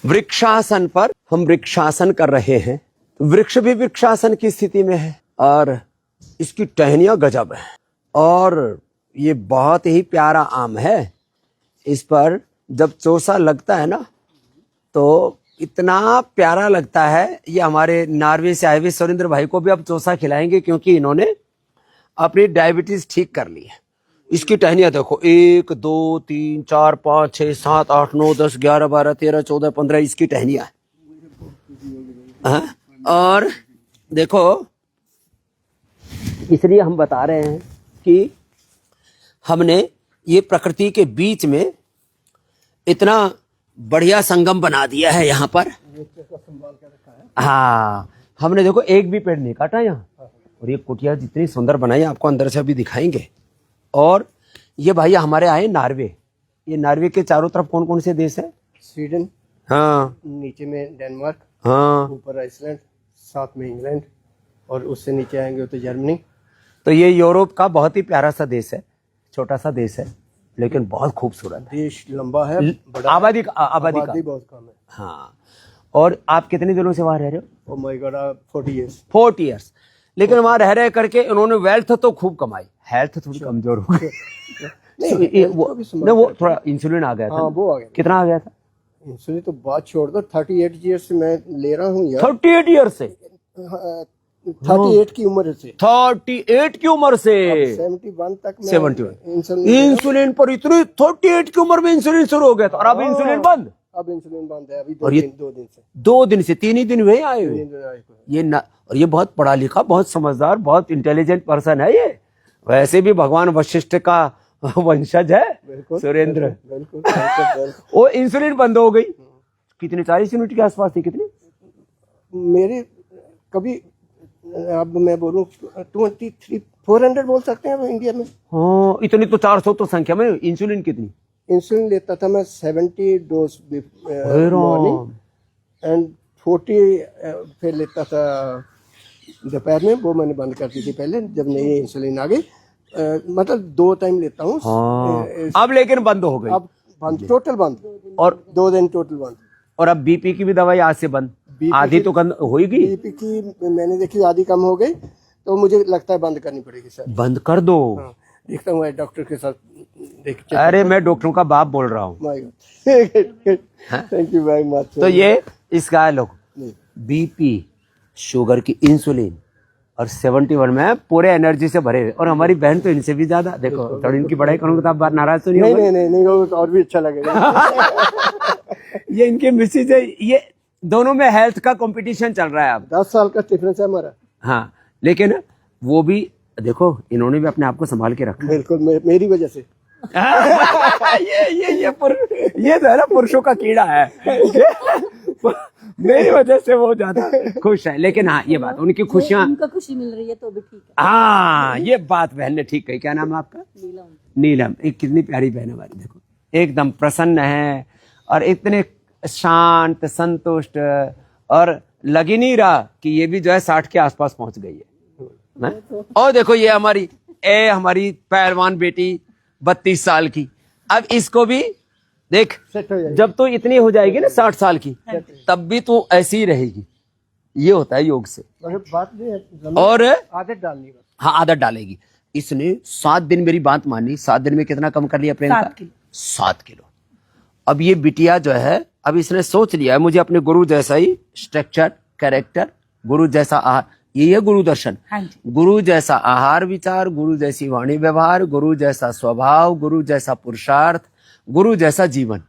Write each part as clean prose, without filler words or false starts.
वृक्षासन पर हम वृक्षासन कर रहे हैं। वृक्ष भी वृक्षासन की स्थिति में है और इसकी टहनियां गजब है और ये बहुत ही प्यारा आम है। इस पर जब चोसा लगता है ना तो इतना प्यारा लगता है। ये हमारे नॉर्वे से आए हुए सुरेंद्र भाई को भी अब चोसा खिलाएंगे क्योंकि इन्होंने अपनी डायबिटीज ठीक कर ली है। इसकी टहनियां देखो 1 2 3 4 5 6 7 8 9 10 11 12 13 14 15 इसकी टहनियां है। और देखो इसलिए हम बता रहे हैं कि हमने ये प्रकृति के बीच में इतना बढ़िया संगम बना दिया है यहाँ पर। हाँ हमने देखो एक भी पेड़ नहीं काटा यहाँ और ये कुटिया जितनी सुंदर बनाई आपको अंदर से अभी दिखाएंगे। और ये भैया हमारे आए नॉर्वे। ये नॉर्वे के चारों तरफ कौन कौन से देश है? स्वीडन, हाँ, नीचे में डेनमार्क, हाँ, ऊपर आइसलैंड, साथ में इंग्लैंड और उससे नीचे आएंगे तो जर्मनी। तो ये यूरोप का बहुत ही प्यारा सा देश है, छोटा सा देश है लेकिन बहुत खूबसूरत है। देश लंबा है, बड़ा आबादी बहुत कम है। हाँ। और आप कितने दिनों से वहां रह रहे हो? Oh my God 40 years. 40 years. लेकिन वहां रह रहे करके उन्होंने वेल्थ तो खूब कमाई, हेल्थ थोड़ी कमजोर हो गई। वो थोड़ा इंसुलिन आ गया था। हाँ, वो आ गया। कितना आ गया था? इंसुलिन तो बात छोड़ दो, 38 इयर्स से मैं ले रहा हूँ यार। 38 ईयर से? 38 की उम्र से। 38 की उम्र से 71 तक मैं 71 इंसुलिन पर इतनी 38 की उम्र में इंसुलिन शुरू हो गया था और अब इंसुलिन बंद। अब इंसुलिन बंद है अभी 2 दिन से 3 ही दिन हुए आए हुए ये न, और ये बहुत पढ़ा लिखा, बहुत समझदार, बहुत इंटेलिजेंट पर्सन है ये। वैसे भी भगवान वशिष्ठ का वंशज है सुरेंद्र। वो इंसुलिन बंद हो गई। कितनी 40 यूनिट के आसपास थी? कितनी मेरे कभी अब मैं बोलूं 23 400 बोल सकते हैं इंडिया में। हाँ इतनी तो 400 तो संख्या में। इंसुलिन कितनी? इंसुलिन लेता था मैं 70 डोज मॉर्निंग एंड 40 फिर लेता था दोपहर में। वो मैंने बंद कर दी थी पहले जब नई इंसुलिन आ गई। मतलब 2 टाइम लेता हूँ। अब लेकिन बंद हो गई। अब बंद, टोटल बंद। और 2 दिन टोटल बंद। और अब बीपी की भी दवाई आज से बंद। आधी तो होगी। बीपी की मैंने देखी आधी कम हो गई तो मुझे लगता है बंद करनी पड़ेगी सर। बंद कर दो। हाँ, देखता हूँ डॉक्टर के साथ देख। अरे मैं डॉक्टरों का बाप बोल रहा हूँ। Thank you very much. तो ये इसका लोग बीपी, शुगर की, इंसुलिन और 71 में पूरे एनर्जी से भरे हुए। और हमारी बहन तो इनसे भी ज्यादा। देखो थोड़ी इनकी पढ़ाई करूंगा तो आप बात नाराज तो नहीं होगा? नहीं वो और भी अच्छा लगेगा। ये इनके मिसेज है। ये दोनों में हेल्थ का कंपटीशन चल रहा है अब। 10 साल का डिफरेंस है हमारा। हाँ लेकिन वो भी देखो इन्होंने भी अपने आप को संभाल के रखा। बिल्कुल मेरी वजह से। ये तो है ना पुरुषों का कीड़ा है। मेरी वजह से वो ज्यादा खुश है। लेकिन हाँ ये बात उनकी खुशियां, उनको खुशी मिल रही है तो भी ठीक है। हाँ ये बात बहन ने ठीक कही। क्या नाम है आपका? नीलम। एक कितनी प्यारी बहन है हमारी। देखो एकदम प्रसन्न है और इतने शांत, संतुष्ट, और लग ही नहीं रहा कि ये भी जो है 60 के आसपास पहुंच गई है। और देखो ये हमारी पहलवान बेटी 32 साल की। अब इसको भी देख, जब तो इतनी हो जाएगी ना 60 साल की तब भी तो ऐसी ही रहेगी। ये होता है योग से। बात नहीं है और आदत डालनी है। हाँ आदत डालेगी। इसने 7 दिन मेरी बात मानी। 7 दिन में कितना कम कर लिया प्रियंका? 7 किलो। अब ये बिटिया जो है अब इसने सोच लिया है मुझे अपने गुरु जैसा ही स्ट्रक्चर, कैरेक्टर, गुरु जैसा आहार, ये है गुरु दर्शन। गुरु जैसा आहार विचार, गुरु जैसी वाणी व्यवहार, गुरु जैसा स्वभाव, गुरु जैसा पुरुषार्थ, गुरु जैसा जीवन।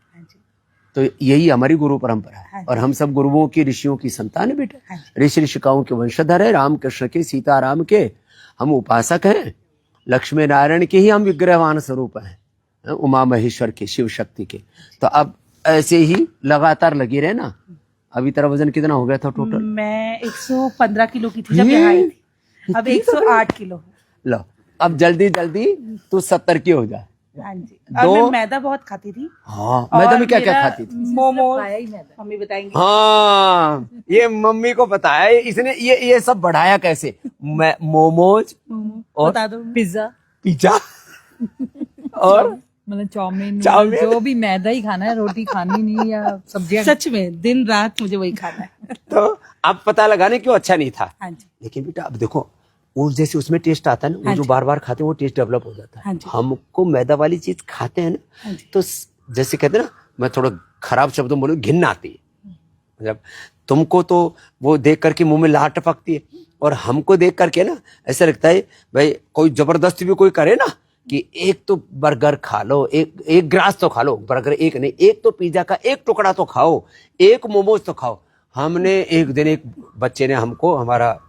तो यही हमारी गुरु परंपरा है। और हम सब गुरुओं की, ऋषियों की संतान है बेटा। ऋषि ऋषिकाओं के वंशधर है। रामकृष्ण के, सीताराम के हम उपासक हैं। लक्ष्मी नारायण के ही हम विग्रहवान स्वरूप हैं। उमा महेश्वर के, शिव शक्ति के। तो अब ऐसे ही लगातार लगी रहे ना। अभी तेरा वजन कितना हो गया था टोटल? मैं 115 किलो की थी जब यहाँ आई थी। अब 108 किलो। लो अब जल्दी जल्दी तू 70 की हो जा। हाँ जी। अब मैं मैदा बहुत खाती थी। हाँ मैदा में क्या क्या खाती थी? मोमोज, मम्मी बताएंगी। हाँ ये मम्मी को पता है। इसने ये सब बढ़ाया कैसे? मोमोज और बता दो। पिज्जा पिज्जा और मतलब चाउमीन चाउमीन? जो भी मैदा ही खाना है, रोटी खानी नहीं या सब्जियां। सच में दिन रात मुझे वही खाना है। तो अब पता लगाने क्यों अच्छा नहीं था। हाँ जी। लेकिन बेटा अब देखो वो जैसे उसमें टेस्ट आता है ना, वो हाँ जो जी। बार बार खाते हैं वो टेस्ट डेवलप हो जाता हाँ है। जी। हमको मैदा वाली चीज खाते हैं ना, हाँ जी। तो जैसे कहते हैं ना, मैं थोड़ा खराब शब्दों में बोलूं, घिन आती है। मतलब तुमको तो वो देख करके मुंह में लार टपकती है, और हमको देख करके ना ऐसा लगता है भाई कोई जबरदस्ती भी कोई करे ना कि एक तो बर्गर खा लो, एक ग्रास तो खा लो, बर्गर एक नहीं, एक तो पिज्जा का एक टुकड़ा तो खाओ, एक मोमोज तो खाओ। हमने एक दिन एक बच्चे ने हमको, हमारा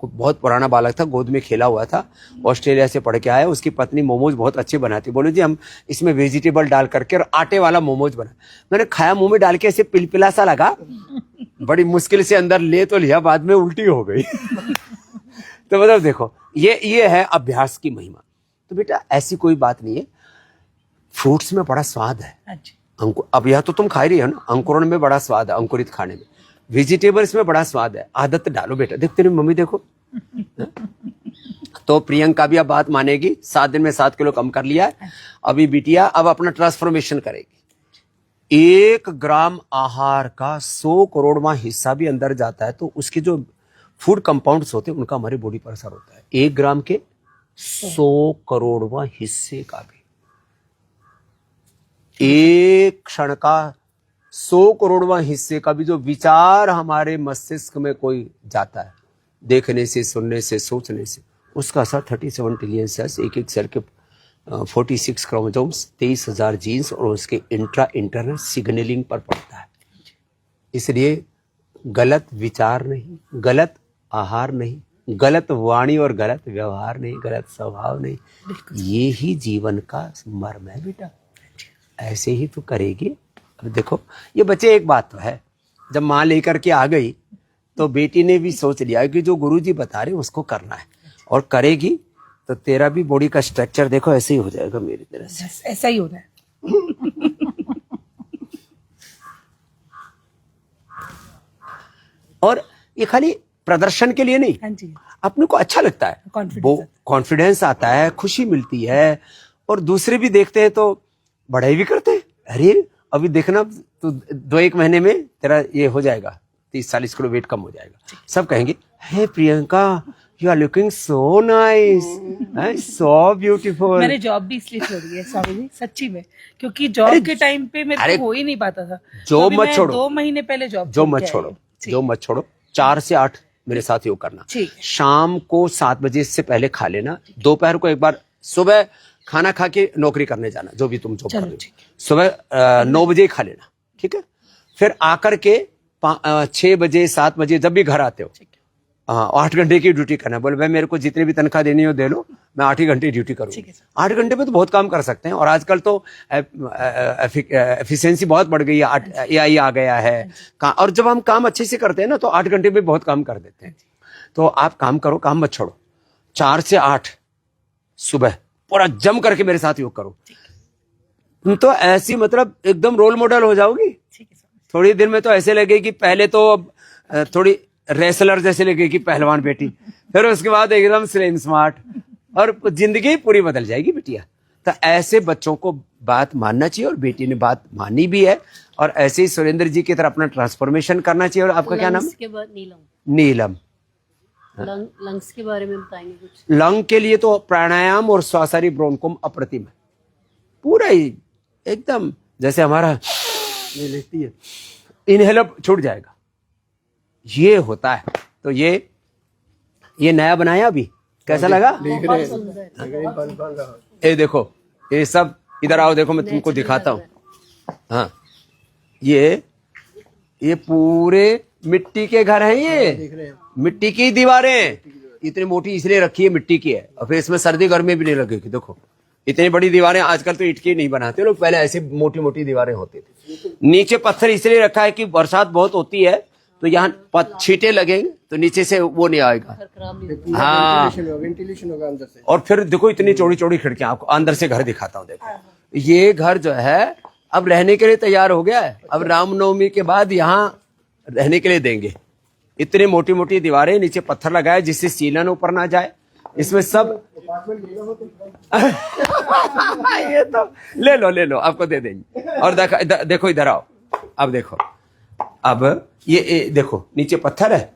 बहुत पुराना बालक था, गोद में खेला हुआ था, ऑस्ट्रेलिया से पढ़ के आया, उसकी पत्नी मोमोज बहुत अच्छे बनाती, बोले जी हम इसमें वेजिटेबल डाल करके और आटे वाला मोमोज बना। मैंने खाया, मुंह में डाल के ऐसे पिलपिला सा लगा, बड़ी मुश्किल से अंदर ले तो लिया, बाद में उल्टी हो गई। तो मतलब देखो ये है अभ्यास की महिमा। तो बेटा ऐसी कोई बात नहीं है, फ्रूट्स में बड़ा स्वाद है। हाँ जी। अब यह तो तुम खा रही हो ना, अंकुरण में बड़ा स्वाद है, अंकुरित खाने में, वेजिटेबल्स में बड़ा स्वाद है। आदत डालो बेटा। देख तेरी मम्मी देखो। तो प्रियंका भी अब बात मानेगी, 7 दिन में 7 किलो कम कर लिया है। अभी बिटिया अब अपना ट्रांसफॉर्मेशन करेगी। 1 ग्राम आहार का 100 करोड़वां हिस्सा भी अंदर जाता है, तो उसके जो फूड कंपाउंड्स होते हैं उनका हमारी बॉडी पर असर होता है। 1 ग्राम के 100 करोड़वां हिस्से का भी, एक क्षण का 100 करोड़वां हिस्से का भी जो विचार हमारे मस्तिष्क में कोई जाता है, देखने से, सुनने से, सोचने से, उसका असर 37 ट्रिलियन सेल्स, एक एक सेल के 46 क्रोमोसोम्स, 23,000 जीन्स और उसके इंटरनल सिग्नलिंग पर पड़ता है। इसलिए गलत विचार नहीं, गलत आहार नहीं, गलत वाणी और गलत व्यवहार नहीं, गलत स्वभाव नहीं, ये ही जीवन का मर्म है बेटा। ऐसे ही तो करेगी। अब देखो ये बच्चे, एक बात तो है, जब माँ लेकर के आ गई तो बेटी ने भी सोच लिया कि जो गुरुजी बता रहे उसको करना है, और करेगी तो तेरा भी बॉडी का स्ट्रक्चर देखो ऐसे ही हो जाएगा मेरी तरह से। ऐसा ही हो रहा है। और ये खाली प्रदर्शन के लिए नहीं, हाँ जी। अपने को अच्छा लगता है, वो कॉन्फिडेंस आता है, खुशी मिलती है, और दूसरे भी देखते हैं तो बढ़ाई भी करते हैं। अरे अभी देखना तो 2-1 महीने में तेरा ये हो जाएगा, 30-40 किलो वेट कम हो जाएगा। सब कहेंगे hey Priyanka you are looking so nice, so beautiful. मैंने जॉब भी इसलिए छोड़ी है स्वामी जी, सच्ची में, क्योंकि जॉब के टाइम पे मेरे को हो ही नहीं पाता था। जॉब मत छोड़ो, 2 महीने पहले जॉब मत छोड़ो, जो मत छोड़ो। 4 से 8 मेरे साथ योग करना। शाम को 7 बजे से पहले खा लेना, दोपहर को एक बार, सुबह खाना खा के नौकरी करने जाना, जो भी तुम जॉब कर रहे हो, सुबह 9 बजे खा लेना, ठीक है। फिर आकर के 6 बजे 7 बजे जब भी घर आते हो, 8 घंटे की ड्यूटी करना। बोले भाई मेरे को जितने भी तनख्वाह देनी हो दे लो, मैं 8 ही घंटे ड्यूटी करूंगा। 8 घंटे में तो बहुत काम कर सकते हैं, और आजकल तो एफिशिएंसी बहुत बढ़ गई है, AI आ गया है। और जब हम काम अच्छे से करते हैं ना तो 8 घंटे में बहुत काम कर देते हैं। तो आप काम करो, काम मत छोड़ो। 4 से 8 सुबह पूरा जम करके मेरे साथ योग करो, तुम तो ऐसी मतलब एकदम रोल मॉडल हो जाओगी। थोड़ी देर में तो ऐसे लगेगी, पहले तो थोड़ी रेसलर जैसे लगेगी, पहलवान बेटी, फिर उसके बाद एकदम स्लिम स्मार्ट, और जिंदगी पूरी बदल जाएगी बिटिया। तो ऐसे बच्चों को बात मानना चाहिए, और बेटी ने बात मानी भी है, और ऐसे ही सुरेंद्र जी की तरह अपना ट्रांसफॉर्मेशन करना चाहिए। और आपका क्या नाम है? के बाद नीलम। नीलम। लंग्स के बारे में बताएंगे कुछ? लंग के लिए तो प्राणायाम और श्वासारी ब्रोंकोम अप्रतिम है, पूरा ही एकदम जैसे हमारा ये लेती है, इनहेलर छूट जाएगा, ये होता है। तो ये नया बनाया अभी, कैसा लगा? देख रहे हैं, बन रहा। ये देखो, ये सब इधर आओ, देखो मैं तुमको दिखाता हूँ। हाँ, ये पूरे मिट्टी के घर हैं, ये मिट्टी की दीवारें, इतनी मोटी इसलिए रखी है, मिट्टी की है, और फिर इसमें सर्दी गर्मी भी नहीं लगेगी। देखो इतनी बड़ी दीवारें, आजकल तो ईंट की नहीं बनाते लोग, पहले ऐसी मोटी मोटी दीवारें होती थी। नीचे पत्थर इसलिए रखा है कि बरसात बहुत होती है तो यहाँ छींटे लगेंगे तो नीचे से वो नहीं आएगा। हाँ, वेंटिलेशन होगा अंदर से। और फिर देखो इतनी चौड़ी चौड़ी खिड़कियां, आपको अंदर से घर दिखाता हूँ। देखो ये घर जो है अब रहने के लिए तैयार हो गया है, अब रामनवमी के बाद यहाँ रहने के लिए देंगे। इतनी मोटी मोटी दीवारें, नीचे पत्थर लगाए जिससे सीलन ऊपर ना जाए, इसमें सब अपार्टमेंट लेना हो तो ये तो ले लो आपको दे देंगे। और देखो इधर आओ, अब देखो, अब ये देखो नीचे पत्थर है,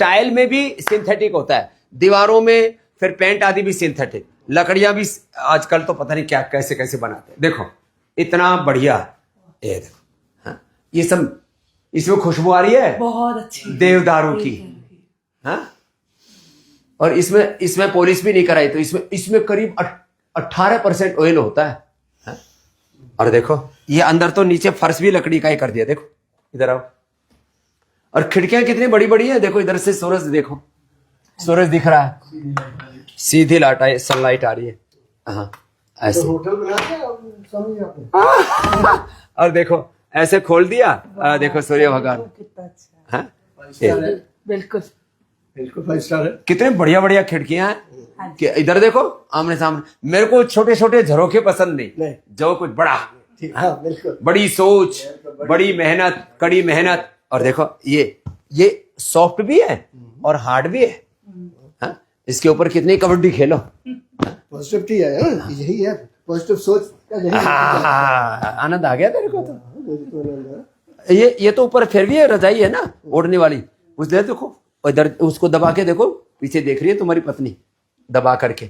टाइल में भी सिंथेटिक होता है, दीवारों में फिर पेंट आदि भी सिंथेटिक, लकड़ियां भी आजकल तो पता नहीं क्या कैसे कैसे बनाते हैं। देखो इतना बढ़िया, ये देखो, हाँ, ये सब इसमें खुशबू आ रही है बहुत अच्छी देवदारू की, हाँ, और इसमें पॉलिश भी नहीं कराई, तो इसमें करीब 18% ऑयल होता है, हाँ? और देखो ये अंदर तो नीचे फर्श भी लकड़ी का ही कर दिया, देखो इधर आओ, और खिड़कियां कितनी बड़ी बड़ी है, देखो इधर से सूरज, देखो सूरज दिख रहा है, सीधी सनलाइट आ रही है, हाँ ऐसे। होटल बनाते हैं समझिए आपने। और देखो ऐसे खोल दिया, देखो सूर्य भगवान, कितना अच्छा हाँ? बिल्कुल बिल्कुल 5 स्टार है। कितने बढ़िया बढ़िया खिड़कियां हैं कि इधर देखो आमने सामने। मेरे को छोटे छोटे झरोखे पसंद नहीं, जो कुछ बड़ा, ठीक, हाँ बिल्कुल। बड़ी सोच, बड़ी मेहनत, कड़ी मेहनत। और देखो ये सॉफ्ट भी है और हार्ड भी है, हाँ? इसके ऊपर कितनी कबड्डी खेलो, पॉजिटिविटी है ना? यही है पॉजिटिव सोच का, यही आनंद आ गया तेरे को तो। तो ये तो ऊपर फिर भी है, रजाई है ना ओढ़ने वाली, उस देर देखो इधर, उसको दबा के देखो, पीछे देख रही है तुम्हारी पत्नी दबा करके,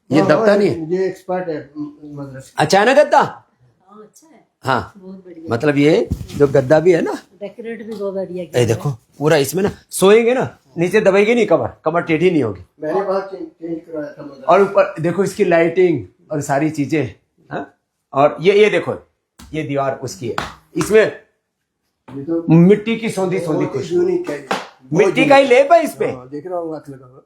ये दबता नहीं है, ये एक्सपर्ट है मतलब। अच्छा है ना गद्दा, हाँ अच्छा है, हाँ, बहुत बढ़िया, मतलब ये जो गद्दा भी है ना, डेकोरेट भी बहुत बढ़िया ये किया देखो पूरा इसमें ना सोएंगे ना, नीचे दबेगी नहीं कमर टेढ़ी नहीं होगी, मैंने वहाँ चेंज करवाया था मतलब। और ऊपर देखो इसकी लाइटिंग और सारी चीजें, हाँ? और ये देखो ये दीवार उसकी है, इसमें ये तो मिट्टी की सौंधी कुछ, यूनिक है, मिट्टी का ही लेप है इस पे, हाँ, देख रहा हूँ हाथ लगा हुआ।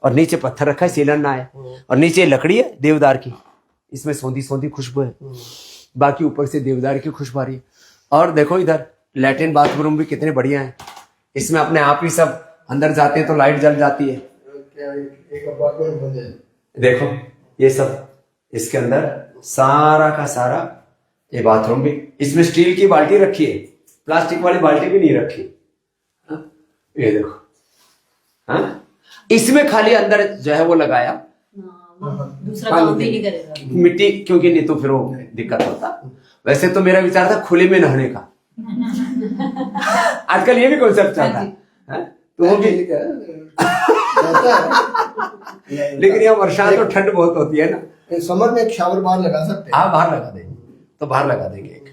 और नीचे पत्थर रखा है, सीलन ना है, और नीचे लकड़ी है देवदार की, इसमें सौंधी खुशबू है, बाकी ऊपर से देवदार की खुशबू आ रही है। और देखो इधर लैट्रिन बाथरूम भी कितने बढ़िया हैं, इसमें अपने आप ही सब अंदर जाते हैं तो लाइट जल जाती है, क्या एक अपार्टमेंट बन जाए। देखो ये सब इसके अंदर सारा का सारा, ये बाथरूम भी, इसमें स्टील की बाल्टी रखी है, प्लास्टिक वाली बाल्टी भी नहीं रखी, हाँ? ये देखो, हाँ? इसमें खाली अंदर जो है वो लगाया हाँ, वो दूसरा काम भी नहीं करेगा। मिट्टी, क्योंकि नहीं तो फिर वो दिक्कत होता। वैसे तो मेरा विचार था खुले में नहाने का, आजकल ये भी कॉन्सेप्ट चलता है, तो वो भी, लेकिन यहाँ बरसात तो ठंड बहुत होती है ना, समर में एक शावर बाहर लगा सकते हैं। हाँ बाहर लगा देंगे, तो बाहर लगा देंगे एक।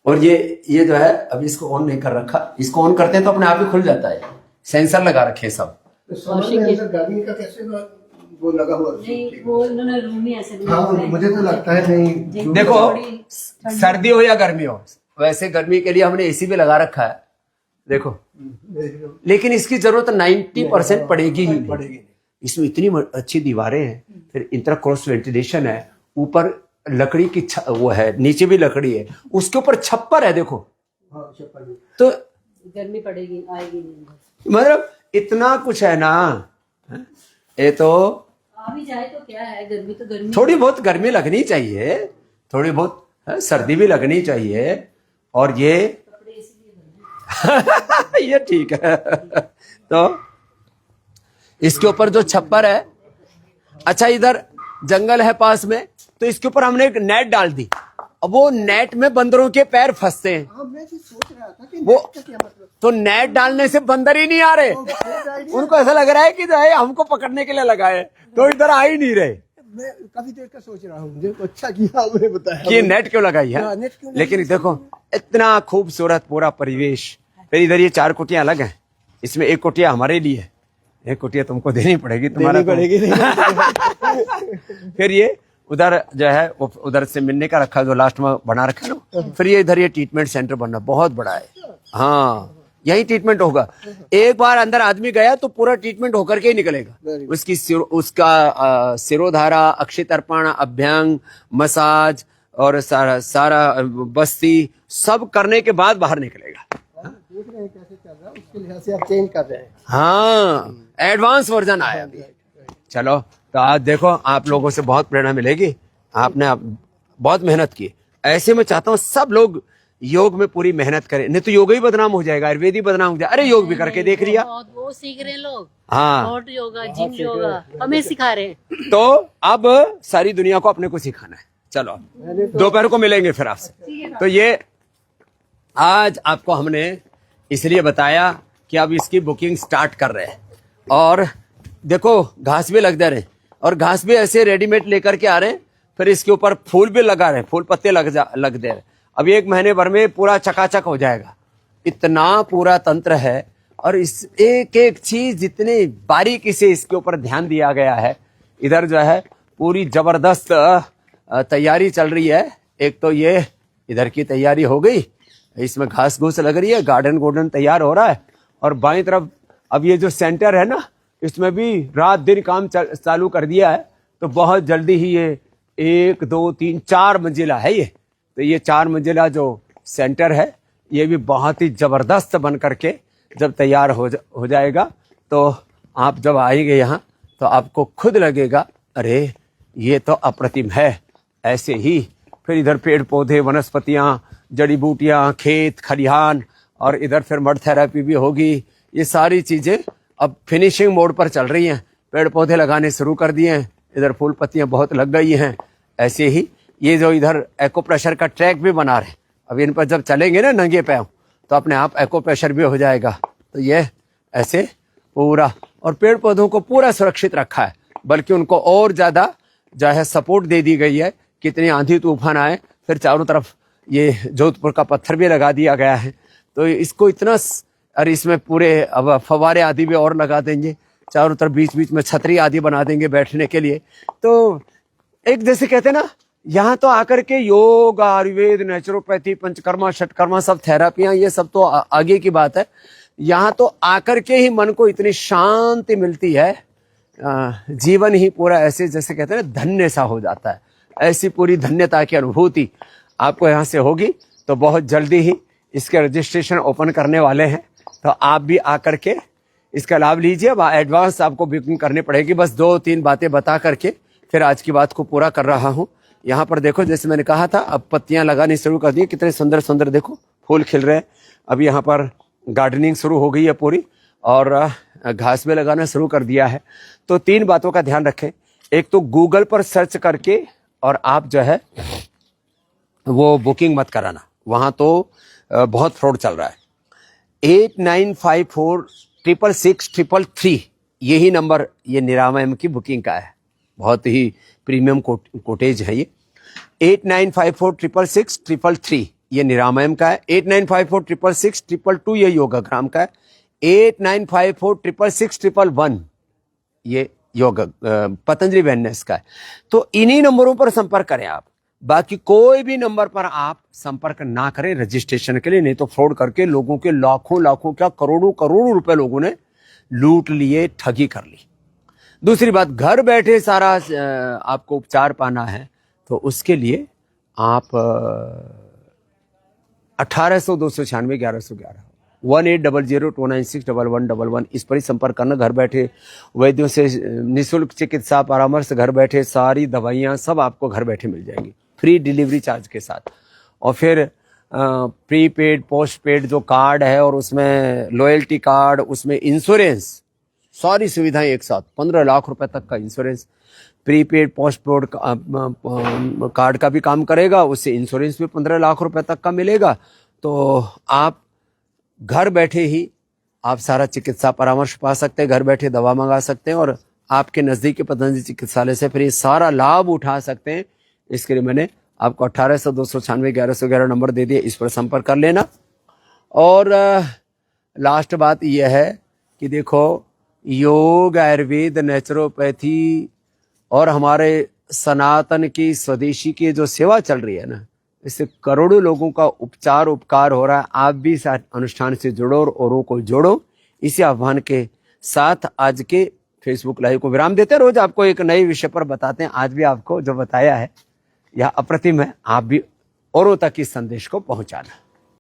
और ये जो है अभी इसको ऑन नहीं कर रखा, इसको ऑन करते हैं तो अपने आप ही खुल जाता है, सेंसर लगा रखे हैं सब। तो समर में अंदर गर्मी का कैसे वो लगा हुआ? नहीं वो इन्होंने रूम ही ऐसे हाँ बनाए हैं। मुझे तो लगता है नहीं। देखो थोड़ी सर्दी हो या गर्मी हो, वैसे गर्मी के लिए हमने एसी भी लगा रखा है, देखो, लेकिन इसकी जरूरत 90% पड़ेगी ही नहीं। इसमें इतनी अच्छी दीवारें हैं, फिर इंटर क्रॉस वेंटिलेशन है, ऊपर लकड़ी की वो है, नीचे भी लकड़ी है, उसके ऊपर छप्पर है, देखो, हाँ, छप्पर। तो गर्मी पड़ेगी, आएगी नहीं अंदर। मतलब इतना कुछ है ना, ये तो आ भी जाए तो क्या है, गर्मी तो गर्मी। थोड़ी बहुत गर्मी लगनी चाहिए, थोड़ी बहुत सर्दी भी लगनी चाहिए, और ये कपड़े इसलिए बने। ये ठीक है। तो इसके ऊपर जो छप्पर है, अच्छा इधर जंगल है पास में, तो इसके ऊपर हमने एक नेट डाल दी, अब वो नेट में बंदरों के पैर फंसते हैं, हाँ मैं भी सोच रहा था कि वो नेट का क्या मतलब। तो नेट डालने से बंदर ही नहीं आ रहे, उनको ऐसा लग रहा है कि जो है हमको पकड़ने के लिए लगाए, तो इधर आ ही नहीं रहे। मैं काफी देर का सोच रहा हूँ, मुझे अच्छा किया आपने बताया कि नेट क्यों लगाई है, हाँ, नेट क्यों लगाई? लेकिन देखो इतना खूबसूरत पूरा परिवेश। फिर इधर ये 4 कुटियां अलग हैं, इसमें एक कुटिया हमारे लिए है, एक कुटिया तुमको देनी पड़ेगी, तुम्हारा पड़ेगी फिर ये उधर जो है उधर से मिलने का रखा, जो लास्ट में बना रखा है ना, फिर ये इधर ये ट्रीटमेंट सेंटर बनना बहुत बड़ा है, हाँ यही ट्रीटमेंट होगा। एक बार अंदर आदमी गया तो पूरा ट्रीटमेंट होकर के ही निकलेगा, उसकी उसका सिरोधारा, अक्षय तर्पण, अभ्यंग, मसाज और सारा बस्ती सब करने के बाद बाहर निकलेगा। देख रहे हैं कैसे चल रहा है, उसके लिहाज से आप चेंज कर रहे हैं। हाँ एडवांस वर्जन आया अभी। चलो तो आज देखो आप लोगों से बहुत प्रेरणा मिलेगी, आपने बहुत मेहनत की, ऐसे मैं चाहता हूँ सब लोग योग में पूरी मेहनत करें, नहीं तो योग ही बदनाम हो जाएगा, आयुर्वेद ही बदनाम हो जाएगा। अरे योग भी करके देख लिया। वो सीख रहे हैं लोग, हाँ, हॉट योगा, जिम योगा हमें सिखा रहे हैं। तो अब सारी दुनिया को अपने को सिखाना है। चलो दोपहर को मिलेंगे फिर आपसे। तो ये आज आपको हमने इसलिए बताया कि अब इसकी बुकिंग स्टार्ट कर रहे हैं। और देखो घास भी लग दे रहे हैं, और घास भी ऐसे रेडीमेड लेकर के आ रहे हैं, फिर इसके ऊपर फूल भी लगा रहे हैं, फूल पत्ते लग दे रहे हैं। अब 1 महीने भर में पूरा चकाचक हो जाएगा, इतना पूरा तंत्र है। और इस एक एक चीज जितनी बारीकी से इसके ऊपर ध्यान दिया गया है। इधर जो है पूरी जबरदस्त तैयारी चल रही है। एक तो ये इधर की तैयारी हो गई, इसमें घास घूस लग रही है, गार्डन तैयार हो रहा है। और बाईं तरफ अब ये जो सेंटर है ना, इसमें भी रात दिन काम चालू कर दिया है। तो बहुत जल्दी ही ये 1 2 3 4 मंजिला है ये। तो ये 4 मंजिला जो सेंटर है, ये भी बहुत ही जबरदस्त बन करके जब तैयार हो जाएगा, तो आप जब आएंगे यहाँ तो आपको खुद लगेगा अरे ये तो अप्रतिम है। ऐसे ही फिर इधर पेड़ पौधे, वनस्पतियाँ, जड़ी बूटियाँ, खेत खलिहान, और इधर फिर मड थेरेपी भी होगी। ये सारी चीजें अब फिनिशिंग मोड पर चल रही हैं। पेड़ पौधे लगाने शुरू कर दिए हैं, इधर फूल पत्तियां बहुत लग गई हैं। ऐसे ही ये जो इधर एक्ो प्रेशर का ट्रैक भी बना रहे हैं, अब इन पर जब चलेंगे ना नंगे पैर, तो अपने आप एक्ो प्रेशर भी हो जाएगा। तो ये ऐसे पूरा, और पेड़ पौधों को पूरा सुरक्षित रखा है, बल्कि उनको और ज्यादा जो है सपोर्ट दे दी गई है। कितनी आंधी तूफान आए, फिर चारों तरफ ये जोधपुर का पत्थर भी लगा दिया गया है। तो इसको इतना, और इसमें पूरे अब फवारे आदि भी और लगा देंगे चारों तरफ, बीच बीच में छतरी आदि बना देंगे बैठने के लिए। तो एक जैसे कहते हैं ना, यहाँ तो आकर के योग, आयुर्वेद, नेचुरोपैथी, पंचकर्मा, षटकर्मा, सब थेरापियां, ये सब तो आगे की बात है। यहाँ तो आकर के ही मन को इतनी शांति मिलती है, जीवन ही पूरा ऐसे जैसे कहते हैं ना धन्य सा हो जाता है। ऐसी पूरी धन्यता की अनुभूति आपको यहाँ से होगी। तो बहुत जल्दी ही इसके रजिस्ट्रेशन ओपन करने वाले हैं, तो आप भी आकर के इसका लाभ लीजिए। अब एडवांस आपको बुकिंग करनी पड़ेगी। बस 2-3 बातें बता करके फिर आज की बात को पूरा कर रहा हूँ। यहाँ पर देखो, जैसे मैंने कहा था, अब पत्तियां लगानी शुरू कर दी, कितने सुंदर सुंदर देखो फूल खिल रहे हैं। अब यहाँ पर गार्डनिंग शुरू हो गई है पूरी, और घास भी लगाना शुरू कर दिया है। तो 3 बातों का ध्यान रखें। एक तो गूगल पर सर्च करके और आप जो है वो बुकिंग मत कराना, वहां तो बहुत फ्रॉड चल रहा है। 8954666333 यही नंबर, ये निरामा एम की बुकिंग का है, बहुत ही प्रीमियम कोटेज है ये। 8954666333 ये निरामा एम का है। 8954666222 ये योगाग्राम का है। 8954661111 ये योग पतंजलि वेलनेस का है। तो इन्हीं नंबरों पर संपर्क करें आप, बाकी कोई भी नंबर पर आप संपर्क ना करें रजिस्ट्रेशन के लिए, नहीं तो फ्रॉड करके लोगों के लाखों क्या करोड़ों रुपए लोगों ने लूट लिए, ठगी कर ली। दूसरी बात, घर बैठे सारा आपको उपचार पाना है, तो उसके लिए आप 1800-296-1111 1800-296-1111 इस पर ही संपर्क करना। घर बैठे वैद्यों से निःशुल्क चिकित्सा परामर्श, घर बैठे सारी दवाइयाँ सब आपको घर बैठे मिल जाएंगी, फ्री डिलीवरी चार्ज के साथ। और फिर प्रीपेड पोस्ट पेड जो कार्ड है, और उसमें लॉयल्टी कार्ड, उसमें इंश्योरेंस, सारी सुविधाएं एक साथ, 15 लाख रुपए तक का insurance prepaid post paid card का भी काम करेगा, उससे इंश्योरेंस भी 15 लाख रुपए तक का मिलेगा। तो आप घर बैठे ही आप सारा चिकित्सा परामर्श पा सकते हैं, घर बैठे दवा मंगा सकते हैं, और आपके नजदीकी पतंजलि चिकित्सालय से फिर ये सारा लाभ उठा सकते हैं। इसके लिए मैंने आपको 1800-296-1111 नंबर दे दिया, इस पर संपर्क कर लेना। और लास्ट बात यह है कि देखो, योग, आयुर्वेद, नेचुरोपैथी और हमारे सनातन की स्वदेशी की जो सेवा चल रही है ना, इससे करोड़ों लोगों का उपकार हो रहा है। आप भी इस अनुष्ठान से जुड़ो और औरों को जोड़ो। इसी आह्वान के साथ आज के फेसबुक लाइव को विराम देते हैं। रोज आपको एक नए विषय पर बताते हैं। आज भी आपको जो बताया है यह अप्रतिम है, आप भी औरों तक इस संदेश को पहुंचाना।